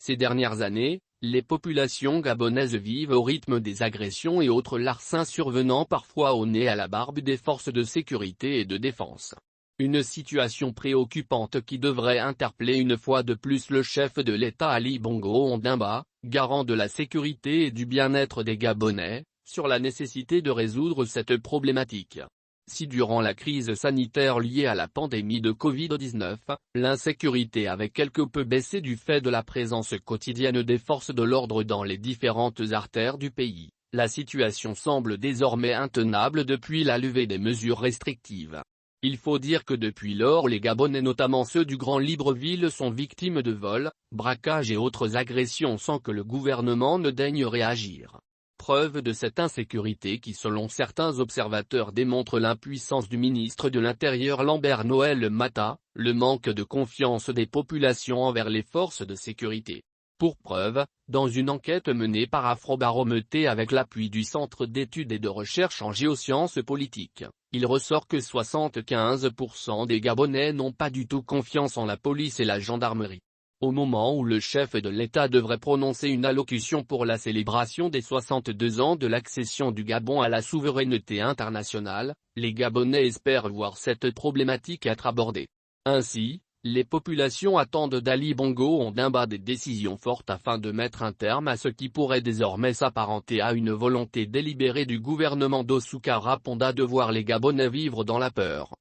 Ces dernières années, les populations gabonaises vivent au rythme des agressions et autres larcins survenant parfois au nez à la barbe des forces de sécurité et de défense. Une situation préoccupante qui devrait interpeller une fois de plus le chef de l'État Ali Bongo Ondimba, garant de la sécurité et du bien-être des Gabonais, sur la nécessité de résoudre cette problématique. Si durant la crise sanitaire liée à la pandémie de Covid-19, l'insécurité avait quelque peu baissé du fait de la présence quotidienne des forces de l'ordre dans les différentes artères du pays, la situation semble désormais intenable depuis la levée des mesures restrictives. Il faut dire que depuis lors les Gabonais, notamment ceux du Grand Libreville, sont victimes de vols, braquages et autres agressions sans que le gouvernement ne daigne réagir. Preuve de cette insécurité qui selon certains observateurs démontre l'impuissance du ministre de l'Intérieur Lambert Noël Mata, le manque de confiance des populations envers les forces de sécurité. Pour preuve, dans une enquête menée par Afrobaromètre avec l'appui du Centre d'études et de recherche en géosciences politiques, il ressort que 75% des Gabonais n'ont pas du tout confiance en la police et la gendarmerie. Au moment où le chef de l'État devrait prononcer une allocution pour la célébration des 62 ans de l'accession du Gabon à la souveraineté internationale, les Gabonais espèrent voir cette problématique être abordée. Ainsi, les populations attendent d'Ali Bongo Ondimba des décisions fortes afin de mettre un terme à ce qui pourrait désormais s'apparenter à une volonté délibérée du gouvernement d'Ossouka Raponda de voir les Gabonais vivre dans la peur.